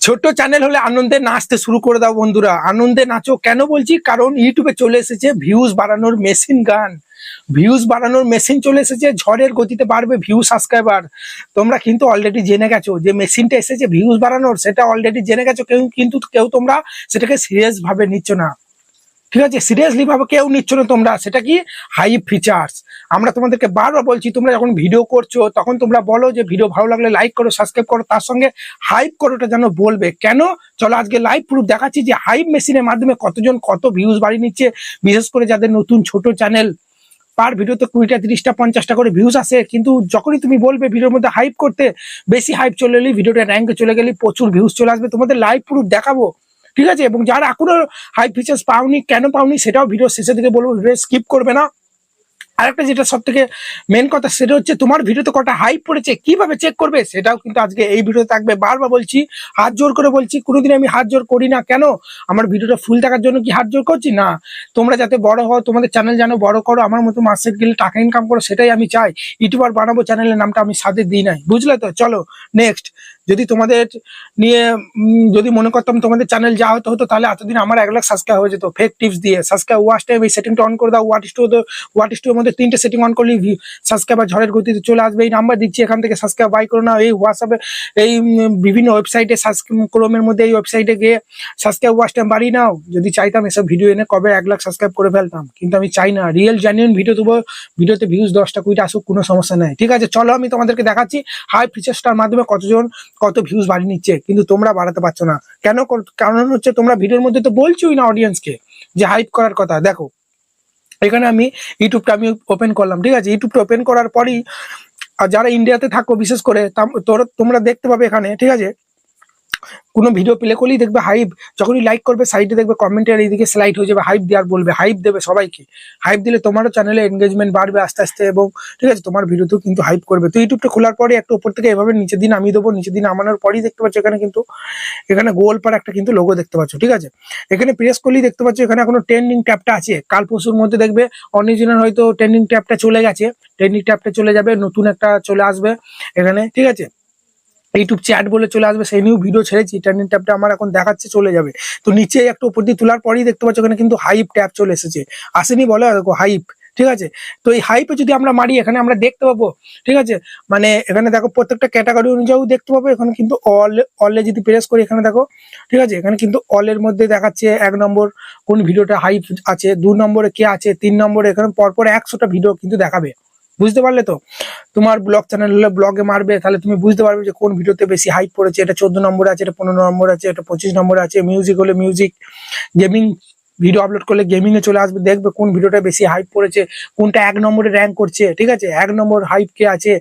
ছোট চ্যানেল হলে আনন্দে নাচতে শুরু করে দাও বন্ধুরা, আনন্দে নাচো। কেন বলছি? কারণ ইউটিউবে চলে এসেছে ভিউজ বাড়ানোর মেশিন গান। ভিউজ বাড়ানোর মেশিন চলে এসেছে, ঝড়ের গতিতে বাড়বে ভিউ সাবস্ক্রাইবার। তোমরা কিন্তু অলরেডি জেনে গেছো যে মেশিনটা এসেছে ভিউজ বাড়ানোর, সেটা অলরেডি জেনে গেছো। কেউ তোমরা সেটাকে সিরিয়াস ভাবে নিচ্ছ না। ঠিক আছে, সিরিয়াসলি ভাবে কেউ নিচ্ছ না তোমরা। সেটা কি? Hype features. আমরা তোমাদেরকে বারবার বলছি, তোমরা যখন ভিডিও করছো তখন তোমরা বলো যে ভিডিও ভালো লাগলে লাইক করো, সাবস্ক্রাইব করো, তার সঙ্গে হাইপ করোটা যেন বলবে। কেন? চলো আজকে লাইভ প্রুফ দেখাচ্ছি যে হাইপ মেশিনের মাধ্যমে কতজন কত ভিউজ বাড়িয়ে নিচ্ছে। বিশেষ করে যাদের নতুন ছোট চ্যানেল, পার ভিডিওতে 20টা 30টা 50টা করে ভিউজ আসে, কিন্তু যখনই তুমি বলবে ভিডিওর মধ্যে হাইপ করতে, বেশি হাইপ চলে এলেই ভিডিওটা র্যাঙ্কে চলে গেলে প্রচুর ভিউজ চলে আসবে। তোমাদের লাইভ প্রুফ দেখাবো, ঠিক আছে? এবং যারা এখনো হাই ফিচার্স পাওনি, কেন পাওনি সেটাও ভিডিও শেষের দিকে বলবো, ভিডিও স্কিপ করবে না। আরেকটা যেটা সব থেকে মেন কথা, সেটা হচ্ছে তোমার ভিডিওতে কটা হাইপ পড়েছে কিভাবে চেক করবে, সেটাও কিন্তু আজকে এই ভিডিওতে থাকবে। বারবার বলছি, হাত জোর করে বলছি, কোনোদিন আমি হাত জোর করি না। কেন? আমার ভিডিওটা ফুল দেখার জন্য কি হাত জোর করছি? না, তোমরা যাতে বড় হও, তোমাদের চ্যানেল যেন বড় করো, আমার মতো মাসের গেলে টাকা ইনকাম করো, সেটাই আমি চাই। ইউটিউবার বানাবো, চ্যানেলের নামটা আমি সাথে দিই নাই, বুঝলে তো? চলো নেক্সট। যদি তোমাদের নিয়ে যদি মনে করতাম তোমাদের চ্যানেল যা হতো হতো, তাহলে এতদিন আমার 1 লাখ সাবস্ক্রাইব হয়ে যেত ফেক টিপস দিয়ে। সাবস্ক্রাইব ওয়াচ টাইম এই সেটিংটা অন করে দাও। ওয়াট স্টুর মধ্যে 3টে সেটিং অন করলে সাবস্ক্রাইবার ঝড়ের গতিতে চলে আসবে। এই নাম্বার দিচ্ছি, এখান থেকে সাবস্ক্রাইব বাই করো না। এই হোয়াটসঅ্যাপে এই বিভিন্ন ওয়েবসাইটে ক্রোমের মধ্যে এই ওয়েবসাইটে গিয়ে সাবস্ক্রাইব ওয়াচ টাইম বাড়িয়ে নাও। যদি চাইতাম এসব ভিডিও এনে কবে 1 লাখ সাবস্ক্রাইব করে ফেলতাম, কিন্তু আমি চাই না। রিয়েল জেনুইন ভিডিও দেবো, ভিডিওতে ভিউজ 10টা 20টা আসুক, কোনো সমস্যা নেই। ঠিক আছে, চলো আমি তোমাদেরকে দেখাচ্ছি হাই ফিচার্সটার মাধ্যমে কতজন কত ভিউজ বাড়িয়ে নিচ্ছে, কিন্তু তোমরা বাড়াতে পারছো না। কেন? কারণ হচ্ছে তোমরা ভিডিওর মধ্যে তো বলছোই না অডিয়েন্সকে যে হাইপ করার কথা। দেখো এখানে আমি ইউটিউবটা আমি ওপেন করলাম, ঠিক আছে? ইউটিউবটা ওপেন করার পরই, আর যারা ইন্ডিয়াতে থাকো বিশেষ করে, তোমরা দেখতে পাবে এখানে, ঠিক আছে? কোনো ভিডিও প্লে করলেই দেখবে হাইপ। যখনই লাইক করবে সাইডে দেখবে কমেন্টের এইদিকে স্লাইড হয়ে যাবে হাইপ দেওয়ার, বলবে হাইপ দেবে সবাইকে। হাইপ দিলে তোমারও চ্যানেলে এনগেজমেন্ট বাড়বে আস্তে আস্তে, এবং ঠিক আছে তোমার ভিডিওতেও কিন্তু হাইপ করবে। তো ইউটিউবটা খোলার পরে একটু উপর থেকে এভাবে নিচের দিন নামিয়ে দেবো। নিচের দিন নামানোর পরেই দেখতে পাচ্ছ এখানে কিন্তু এখানে গোল পার একটা কিন্তু লোগো দেখতে পাচ্ছ, ঠিক আছে? এখানে প্রেস করলেই দেখতে পাচ্ছ এখানে এখনো ট্রেন্ডিং ট্যাবটা আছে। কাল পরশুর মধ্যে দেখবে অরিজিনাল হয়তো ট্রেন্ডিং ট্যাবটা চলে গেছে, ট্রেন্ডিং ট্যাবটা চলে যাবে, নতুন একটা চলে আসবে এখানে, ঠিক আছে? ইউটিউব চ্যাট বলে চলে আসবে, সেই নিউ ভিডিও ছেড়েছি, ট্রেন্ডিং ট্যাবটা আমার এখন দেখাচ্ছে চলে যাবে। তো নিচে একটু উপর দিয়ে তোলার পরেই দেখতে পাচ্ছ এখানে কিন্তু হাইপ ট্যাব চলে এসেছে। আসেনি বলো? দেখো হাইপ, ঠিক আছে? তো এই হাইপে যদি আমরা মারি, এখানে আমরা দেখতে পাবো, ঠিক আছে? মানে এখানে দেখো প্রত্যেকটা ক্যাটাগরি অনুযায়ী দেখতে পাবো। এখানে কিন্তু অলে যদি প্রেস করি, এখানে দেখো, ঠিক আছে? এখানে কিন্তু অলের মধ্যে দেখাচ্ছে 1 নম্বর কোন ভিডিওটা হাইপ আছে, 2 নম্বরে কে আছে, 3 নম্বরে, এখানে পরপর 100টা ভিডিও কিন্তু দেখাবে। বুঝতে পারলে তো? তোমার ব্লগ চ্যানেল হলে ব্লগে মারবে, তাহলে তুমি বুঝতে পারবে যে কোন ভিডিওতে বেশি হাইপ পড়েছে। এটা 14 নম্বরে আছে, এটা 15 নম্বরে আছে, এটা 25 নম্বরে আছে। মিউজিক হলে মিউজিক, গেমিং ভিডিও আপলোড করলে গেমিং এ চলে আসবে, দেখবে কোন ভিডিওটা বেশি হাইপ পড়েছে, কোনটা 1 নম্বরে র্যাঙ্ক করছে, ঠিক আছে? 1 নম্বর হাইপ কে আছে,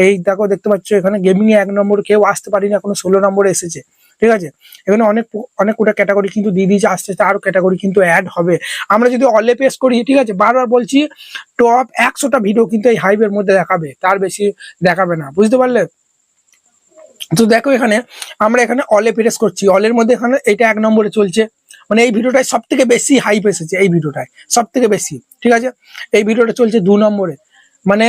এই দেখো দেখতে পাচ্ছ এখানে গেমিং এ 1 নম্বর কেউ আসতে পারি না, এখনো 16 নম্বরে এসেছে, ঠিক আছে? এখানে অনেক কোটা ক্যাটাগরি কিন্তু দিয়ে দিয়েছে, আস্তে আস্তে আরো ক্যাটাগরি কিন্তু অ্যাড হবে। আমরা যদি অলে পেস করি, ঠিক আছে, বারবার বলছি টপ 100টা ভিডিও কিন্তু এই হাইপের মধ্যে দেখাবে, তার বেশি দেখাবে না, বুঝতে পারলে? তো দেখো এখানে আমরা এখানে অলে প্রেস করছি, অলের মধ্যে এখানে এটা 1 নম্বরে চলছে, মানে এই ভিডিওটাই সব থেকে বেশি হাইপ এসেছে, এই ভিডিওটাই সব থেকে বেশি, ঠিক আছে? এই ভিডিওটা চলছে 2 নম্বরে, মানে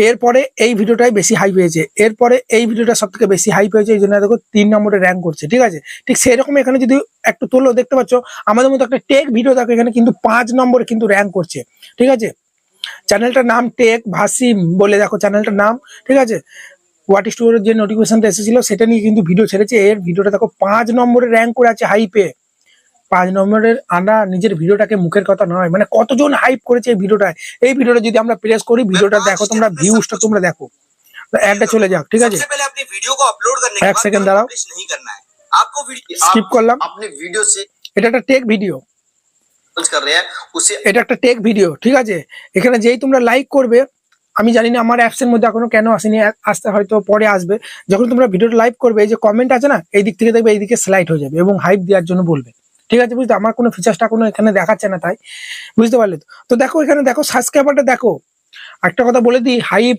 এরপরে এই ভিডিওটাই বেশি হাইপ হয়েছে, এরপরে এই ভিডিওটা সব থেকে বেশি হাইপ হয়েছে, এই জন্য দেখো 3 নম্বরে র্যাঙ্ক করছে, ঠিক আছে? ঠিক সেরকম এখানে যদি একটু তোলো, দেখতে পাচ্ছ আমাদের মতো একটা টেক ভিডিও দেখো, এখানে কিন্তু 5 নম্বরে কিন্তু র্যাঙ্ক করছে, ঠিক আছে? চ্যানেলটার নাম টেক ভাসিম বলে, দেখো চ্যানেলটার নাম, ঠিক আছে? হোয়াট স্টোরের যে নোটিফিকেশনটা এসেছিল সেটা নিয়ে কিন্তু ভিডিও ছেড়েছে। এর ভিডিওটা দেখো 5 নম্বরে র্যাঙ্ক করে আছে হাইপে। 5 নম্বরের আনা নিজের ভিডিওটাকে মুখের কথা নয়, মানে কতজন হাইপ করেছে এই ভিডিওটায়। এই ভিডিওটা যদি আমরা প্রেস করি, ভিডিওটা দেখো তোমরা, ভিউজটা তোমরা দেখো। অ্যাডটা চলে যাক, ঠিক আছে? এক সেকেন্ড দাঁড়াও, স্কিপ করলাম। এটা একটা টেক ভিডিও, এটা একটা টেক ভিডিও, ঠিক আছে? এখানে যেই তোমরা লাইক করবে, আমি জানি না আমার অ্যাপস এর মধ্যে এখনো কেন আসেনি, আসতে হয়তো পরে আসবে। যখন তোমরা ভিডিওটা লাইভ করবে, এই যে কমেন্ট আছে না, এই দিক থেকে দেখবে এইদিকে স্লাইড হয়ে যাবে এবং হাইপ দেওয়ার জন্য বলবে, ঠিক আছে? বুঝতে আমার কোনো ফিচার্সটা কোনো এখানে দেখাচ্ছে না, তাই বুঝতে পারলে তো? তো দেখো এখানে দেখো সাবস্ক্রাইবারটা দেখো। একটা কথা বলে দিই, হাইপ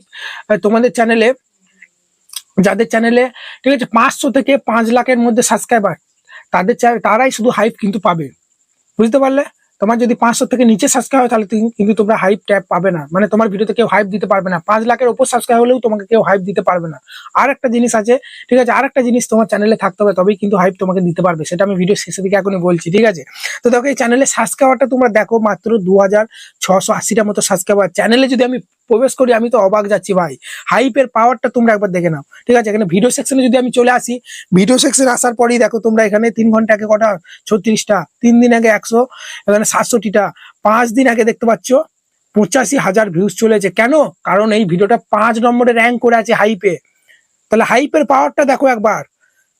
তোমাদের চ্যানেলে, যাদের চ্যানেলে, ঠিক আছে, 500 থেকে 5 লাখের মধ্যে সাবস্ক্রাইবার, তারাই শুধু হাইপ কিন্তু পাবে, বুঝতে পারলে? তোমার যদি 500 থেকে নিচে সাবস্ক্রাইব হয় তাহলে কিন্তু তোমরা হাইপ ট্যাপ পাবে না, মানে তোমার ভিডিওতে কেউ হাইপ দিতে পারবে না। 5 লাখের উপর সাবস্ক্রাইব হলেও তোমাকে কেউ হাইপ দিতে পারবে না। আর একটা জিনিস আছে, ঠিক আছে, আর একটা জিনিস তোমার চ্যানেলে থাকতে হবে, তবেই কিন্তু হাইপ তোমাকে দিতে পারবে, সেটা আমি ভিডিও শেষের দিকে এখনই বলছি, ঠিক আছে। তো দেখো এই চ্যানেলে সাবস্ক্রাইবারটা তোমরা দেখো মাত্র 2680টার মতো সাবস্ক্রাইবার। চ্যানেলে যদি আমি প্রবেশ করি আমি তো অবাক যাচ্ছি ভাই, হাইপের পাওয়ারটা তোমরা একবার দেখে নাও, ঠিক আছে। এখানে ভিডিও সেকশনে যদি আমি চলে আসি, ভিডিও সেকশনে আসার পরেই দেখো তোমরা এখানে 3 ঘন্টা আগে কটা 36টা, 3 দিন আগে 100, এখানে 67টা, 5 দিন আগে দেখতে পাচ্ছ 85,000 ভিউজ চলেছে। কেন? কারণ এই ভিডিওটা 5 নম্বরে র্যাঙ্ক করে আছে হাইপে। তাহলে হাইপের পাওয়ারটা দেখো একবার,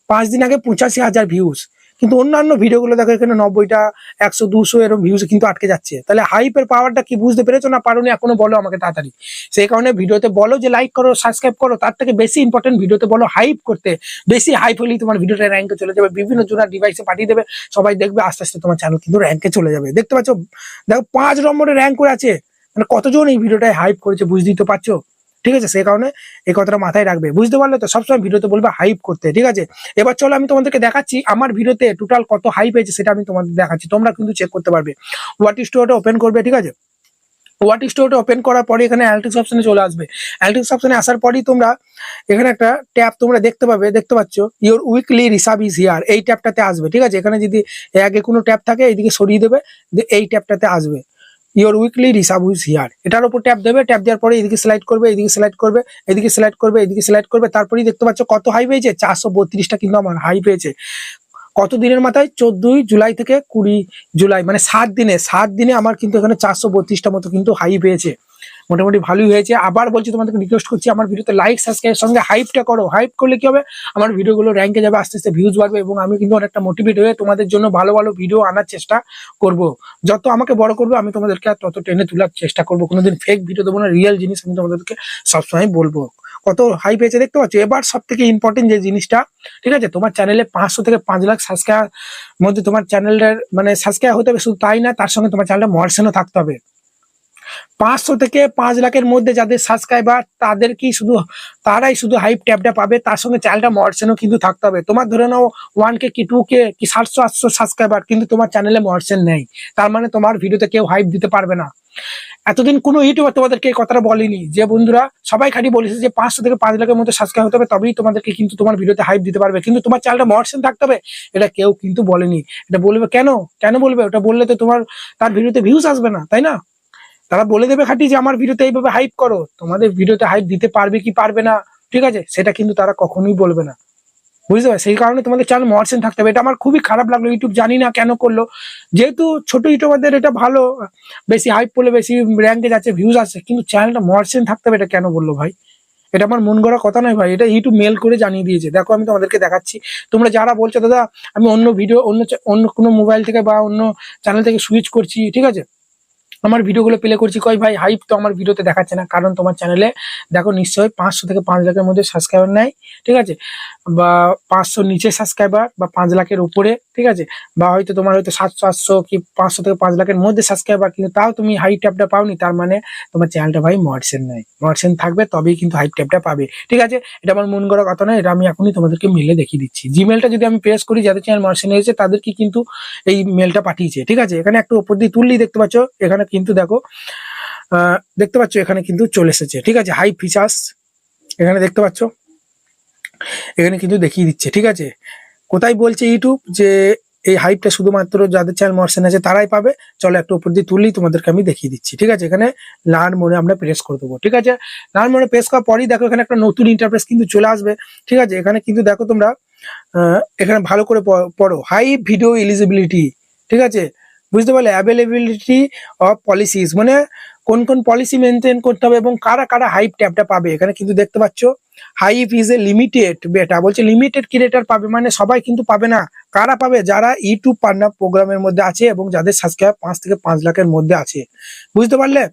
5 দিন আগে 85,000 ভিউজ, কিন্তু অন্যান্য ভিডিওগুলো দেখো এখানে 90টা, 100, 200 এরকম ভিউজ কিন্তু আটকে যাচ্ছে। তাহলে হাইপের পাওয়ারটা কি বুঝতে পেরেছো না পারোনি এখনো? বলো আমাকে তাড়াতাড়ি। সেই কারণে ভিডিওতে বলো যে লাইক করো, সাবস্ক্রাইব করো, তার থেকে বেশি ইম্পর্টেন্ট ভিডিওতে বলো হাইপ করতে। বেশি হাইপ হলেই তোমার ভিডিওটা র্যাঙ্কে চলে যাবে, বিভিন্ন জনের ডিভাইসে পাঠিয়ে দেবে, সবাই দেখবে, আস্তে আস্তে তোমার চ্যানেল কিন্তু র্যাঙ্কে চলে যাবে। দেখতে পাচ্ছ, দেখো 5 নম্বরে র্যাঙ্ক করে আছে, মানে কতজন এই ভিডিওটায় হাইপ করেছে বুঝতেই তো পারছো, ঠিক আছে। সেই কারণে এই কথাটা মাথায় রাখবে, বুঝতে পারলে তো? সবসময় ভিডিওতে বলবে হাইপ করতে, ঠিক আছে। এবার চলো আমি তোমাদেরকে দেখাচ্ছি আমার ভিডিওতে টোটাল কত হাইপ হয়েছে, সেটা আমি তোমাদের দেখাচ্ছি, তোমরা কিন্তু চেক করতে পারবে। ওয়াট স্টোরটা ওপেন করবে, ঠিক আছে। ওয়াট স্টোরটা ওপেন করার পরে এখানে অ্যানালিটিক্স অপশনে চলে আসবে। অ্যানালিটিক্স অপশনে আসার পরই তোমরা এখানে একটা ট্যাব তোমরা দেখতে পাবে, দেখতে পাচ্ছ, your weekly reserve is here, এই ট্যাবটাতে আসবে, ঠিক আছে। এখানে যদি আগে কোনো ট্যাব থাকে এইদিকে সরিয়ে দেবে, এই ট্যাবটাতে আসবে, your weekly reserve is here, এটার উপর ট্যাপ দেবে। ট্যাপ দেওয়ার পরে এদিকে সিলেক্ট করবে, এদিকে সিলেক্ট করবে, এদিকে সিলেক্ট করবে, এদিকে সিলেক্ট করবে, তারপরেই দেখতে পাচ্ছ কত হাই পেয়েছে, 432টা কিন্তু আমার হাই পেয়েছে। কত দিনের মাথায়? 14 জুলাই থেকে 20 জুলাই, মানে 7 দিনে আমার কিন্তু এখানে 432টা মতো কিন্তু হাই পেয়েছে, মোটামুটি ভালোই হয়েছে। আবার বলছি তোমাদেরকে রিকোয়েস্ট করছি, আমার ভিডিওতে লাইক সাবস্ক্রাইবের সঙ্গে হাইপটা করো। হাইপ করলে কি হবে? আমার ভিডিওগুলো র্যাঙ্কে যাবে, আস্তে আস্তে ভিউজ বাড়বে, এবং আমি কিন্তু অনেকটা মোটিভেট হয়ে তোমাদের জন্য ভালো ভালো ভিডিও আনার চেষ্টা করব। যত আমাকে বড় করবে আমি তোমাদেরকে আর তত টেনে তোলার চেষ্টা করবো। কোনোদিন ফেক ভিডিও দেবো না, রিয়েল জিনিস আমি তোমাদেরকে সবসময় বলবো। কত হাই পেয়েছে দেখতে পাচ্ছ। এবার সব থেকে ইম্পর্টেন্ট যে জিনিসটা, ঠিক আছে, তোমার চ্যানেলে 500 থেকে 5 লাখ সাবস্ক্রাইব মধ্যে তোমার চ্যানেলটার মানে সাবস্ক্রাইব হতে হবে। শুধু তাই না, তার সঙ্গে তোমার চ্যানেলটা মর্শনও থাকতে হবে। 500 থেকে 5 লাখের মধ্যে যাদের সাবস্ক্রাইবার তাদের কি শুধু তারাই শুধু হাইপ ট্যাবটা পাবে, তার সঙ্গে চ্যানেলটা মর্শনও কিন্তু থাকতে হবে। তোমার ধরে নাও 1K কি 2K কি 700-800 সাবস্ক্রাইবার, কিন্তু তোমার চ্যানেলে মর্শন নেই, তার মানে তোমার ভিডিওতে কেউ হাইপ দিতে পারবে না। এতদিন কোনো ইউটিউবার তোমাদেরকে এই কথাটা বলেনি যে বন্ধুরা, সবাই খালি বলেছে যে 500 থেকে 5 লাখের মধ্যে সাবস্ক্রাইব হতে হবে, তবেই তোমাদেরকে কিন্তু তোমার ভিডিওতে হাইপ দিতে পারবে, কিন্তু তোমার চ্যানেলটা মর্শন থাকতে হবে, এটা কেউ কিন্তু বলেনি। এটা বলবে কেন? কেন বলবে? ওটা বললে তো তোমার তার ভিডিওতে ভিউজ আসবে না, তাই না? তারা বলে দেবে খাঁটি যে আমার ভিডিওতে এইভাবে হাইপ করো, তোমাদের ভিডিওতে হাইপ দিতে পারবে কি পারবে না, ঠিক আছে, সেটা কিন্তু তারা কখনোই বলবে না, বুঝতে পারছো? সেই কারণে তোমাদের চ্যানেল মর্শন থাকতে হবে। এটা আমার খুবই খারাপ লাগলো, ইউটিউব জানি না কেন করলো। যেহেতু ছোট ইউটিউবারদের এটা ভালো, বেশি হাইপ করলে বেশি র্যাঙ্কে যাচ্ছে, ভিউজ আসছে, কিন্তু চ্যানেলটা মর্শন থাকতে হবে, এটা কেন বললো ভাই? এটা আমার মন গড়া কথা নয় ভাই, এটা ইউটিউব মেল করে জানিয়ে দিয়েছে। দেখো আমি তোমাদেরকে দেখাচ্ছি, তোমরা যারা বলছো দাদা আমি অন্য ভিডিও অন্য কোনো মোবাইল থেকে বা অন্য চ্যানেল থেকে সুইচ করছি, ঠিক আছে, আমার ভিডিওগুলো প্লে করছি, কই ভাই হাইপ তো আমার ভিডিওতে দেখাচ্ছে না। কারণ তোমার চ্যানেলে দেখো নিশ্চয়ই 500 থেকে 5 লাখের মধ্যে সাবস্ক্রাইবার নাই, ঠিক আছে, বা 500 নিচে সাবস্ক্রাইবার, বা 5 লাখের উপরে, ঠিক আছে, বা হয়তো তোমার হয়তো 700-800 কি 500 থেকে 5 লাখের মধ্যে সাবস্ক্রাইবার, কিন্তু তাও তুমি হাই ট্যাবটা পাওনি, তার মানে তোমার চ্যানেলটা ভাই মর্শন নাই। মর্শন থাকবে তবেই কিন্তু হাই ট্যাবটা পাবে, ঠিক আছে। এটা আমার মন গড়া কথা নয়, এটা আমি এখনই তোমাদেরকে মেলে দেখিয়ে দিচ্ছি। জিমেলটা যদি আমি প্রেস করি, যাদের চ্যানেল মর্শন হয়েছে তাদেরকে কিন্তু এই মেলটা পাঠিয়েছে, ঠিক আছে। এখানে একটু উপর দিয়ে তুললেই দেখতে পাচ্ছ, এখানে কিন্তু দেখো দেখতে পাচ্ছ এখানে কিন্তু চলে এসেছে, ঠিক আছে, হাই ফিচার্স এখানে দেখতে পাচ্ছ, এখানে কিন্তু দেখিয়ে দিচ্ছে, ঠিক আছে। কোথায় বলছে ইউটিউব যে এই হাইপটা শুধুমাত্র যাদের চ্যানেল মর্শন আছে তারাই পাবে। চলো একটু উপর দিয়ে তুললেই তোমাদেরকে আমি দেখিয়ে দিচ্ছি, ঠিক আছে। এখানে লার্ন মোডে আমরা প্রেস করে দেবো, ঠিক আছে। লার্ন মোডে প্রেস করার পরেই দেখো এখানে একটা নতুন ইন্টারফেস কিন্তু চলে আসবে, ঠিক আছে। এখানে কিন্তু দেখো তোমরা এখানে ভালো করে পড়ো, হাই ভিডিও এলিজিবিলিটি, ঠিক আছে, বুঝতে পারলে, অ্যাভেলেবিলিটি অফ পলিসিস, মানে কোন কোন পলিসি মেনটেন করতে হবে এবং কারা কারা হাইপ ট্যাবটা পাবে। এখানে কিন্তু দেখতে পাচ্ছ হাইপ ইজ এ লিমিটেড, বেটা বলছে লিমিটেড ক্রিয়েটার পাবে, মানে সবাই কিন্তু পাবে না। কারা পাবে? যারা ইউটিউব পার্টনার প্রোগ্রামের মধ্যে আছে এবং যাদের সাবস্ক্রাইব 5 থেকে 5 লাখের মধ্যে আছে, বুঝতে পারলে।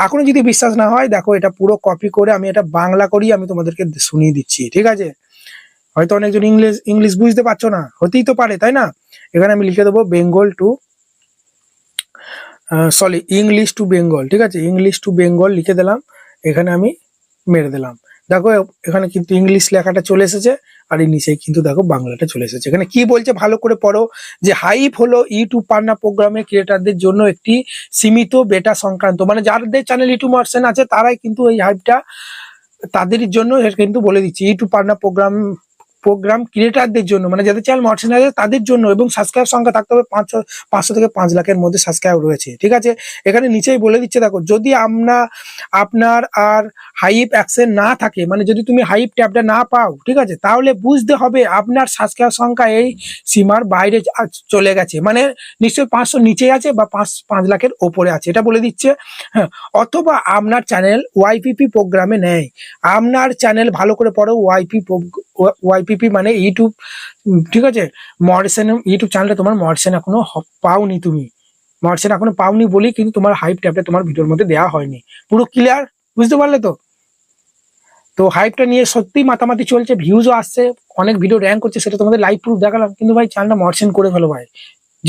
এখনো যদি বিশ্বাস না হয় দেখো, এটা পুরো কপি করে আমি এটা বাংলা করি আমি তোমাদেরকে শুনিয়ে দিচ্ছি, ঠিক আছে। হয়তো অনেকজন ইংলিশ বুঝতে পারছো না, হতেই তো পারে, তাই না। এখানে আমি লিখে দেবো Bengal to English to Bengal, ঠিক আছে, ইংলিশ টু বেঙ্গল লিখে দিলাম, এখানে আমি মেরে দিলাম। দেখো এখানে কিন্তু ইংলিশ লেখাটা চলে এসেছে, আর এই নিচেই কিন্তু দেখো বাংলাটা চলে এসেছে। এখানে কি বলছে ভালো করে পড়ো, যে হাইপ হলো ইউটিউব পার্টনার প্রোগ্রামে ক্রিয়েটারদের জন্য একটি সীমিত বেটা সংক্রান্ত, মানে যাদের চ্যানেল ইউটিউব মার্সেন আছে তারাই কিন্তু এই হাইপটা তাদের জন্য কিন্তু বলে দিচ্ছি। ইউটিউব পার্টনার প্রোগ্রাম ক্রিয়েটারদের জন্য, মানে যাদের চ্যানেল মার্চেন্ট আছে তাদের জন্য, এবং সাবস্ক্রাইব সংখ্যা থাকতে হবে 500 থেকে 5 লাখের মধ্যে সাবস্ক্রাইব রয়েছে, ঠিক আছে। এখানে নিচেই বলে দিচ্ছে দেখো, যদি আপনার আর হাইপ অ্যাকশন না থাকে, মানে যদি তুমি হাইপ ট্যাবটা না পাও, ঠিক আছে, তাহলে বুঝতে হবে আপনার সাবস্ক্রাইব সংখ্যা এই সীমার বাইরে চলে গেছে, মানে নিশ্চয়ই 500 নিচে আছে বা 5 লাখের ওপরে আছে, এটা বলে দিচ্ছে। হ্যাঁ, অথবা আপনার চ্যানেল ওয়াইপিপি প্রোগ্রামে নেয়। আপনার চ্যানেল ভালো করে পড়ো, ওয়াইপিপি মানে ইউটিউব, ঠিক আছে, মডারেশন ইউটিউব চ্যানেলটা তোমার মডারেশন এখনো পাওনি, তুমি মডারেশন এখনো পাওনি বলেই কিন্তু তোমার হাইপ ট্যাবটা তোমার ভিডিওর মধ্যে দেওয়া হয়নি। পুরো ক্লিয়ার, বুঝতে পারলে তো? তো হাইপটা নিয়ে সত্যি মাতামাতি চলছে, ভিউজও আসছে, অনেক ভিডিও র্যাঙ্ক করছে, সেটা তোমাদের লাইভ প্রুফ দেখালাম, কিন্তু ভাই চ্যানেলটা মডারেশন করে ফেলো ভাই,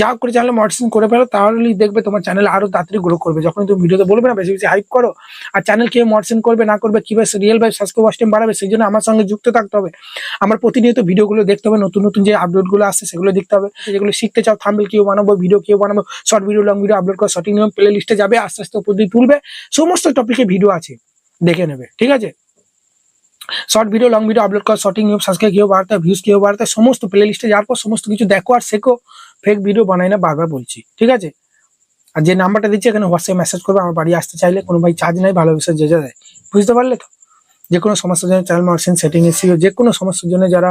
যা করে চ্যানেল মডারেশন করে ফেলো, তাহলেই দেখবে তোমার চ্যানেল আরো তাড়াতাড়ি গ্রো করবে। যখন তুমি ভিডিওতে বলবে না বেশি বেশি হাইপ করো, আর চ্যানেল কে মডারেশন করবে না করবে, কিভাবে রিয়েল ভাই সাবস্ক্রাইব ওয়াচ টাইম বাড়াবে, সেই জন্য আমার সঙ্গে যুক্ত থাকতে হবে। আমার প্রতিনিয়ত ভিডিওগুলো দেখতে হবে, নতুন নতুন যে আপডেটগুলো আসছে সেগুলো দেখতে হবে। যেগুলো শিখতে চাও, থাম্বনেল কেউ বানাবো, ভিডিও কেউ বানাবো, short video long video upload করা, সঠিক নিয়ম প্লে লিস্টে যাবে, আস্তে আস্তে উপর দিয়ে তুলবে, সমস্ত টপিকে ভিডিও আছে, দেখে নেবে, ঠিক আছে। Short video long video upload করা, শর্টিং নিয়ম, সাবস্ক্রাইব কেউ বাড়তে, ভিউজ কেউ বাড়তে, সমস্ত প্লে লিস্টে যাওয়ার পর সমস্ত কিছু দেখো আর শেখো। ফেক ভিডিও বানাই না, বারবার বলছি, ঠিক আছে। আর যে নাম্বারটা দিচ্ছি এখানে হোয়াটসঅ্যাপ মেসেজ করবে, আমার বাড়ি আসতে চাইলে, কোনো ভাই চার্জ নাই, ভালোবেসে যে যা দেয়, বুঝতে পারলে তো? যে কোনো সমস্যার জন্য চ্যানেল মার্কেটিং সেটিং এসিও, যে কোনো সমস্যার জন্য যারা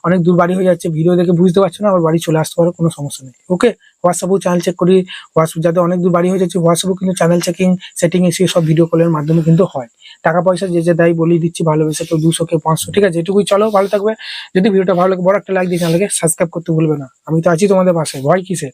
অনেক দূর বাড়ি হয়ে যাচ্ছে, ভিডিও দেখে বুঝতে পারছো না, আমার বাড়ি চলে আসতে পারো, কোনো সমস্যা নেই। ওকে, হোয়াটসঅ্যাপেও চ্যানেল চেক করি, হোয়াটসঅ্যাপ যাদের অনেক দূর বাড়ি হয়ে যাচ্ছে, হোয়াটসঅ্যাপেও কিন্তু চ্যানেল চেকিং সেটিং এসিও সব ভিডিও কলের মাধ্যমে কিন্তু হয়। টাকা পয়সা যে দেয় বলেই দিচ্ছি, ভালোবেসে কেউ 200 কেউ 500, ঠিক আছে। এটুকুই, চলো ভালো থাকবে। যদি ভিডিওটা ভালো লাগে বড় একটা লাইক দিয়ে চ্যানেলকে সাবস্ক্রাইব করতে ভুলবে না। আমি তো আছি তোমাদের পাশে, ভয় কিসের?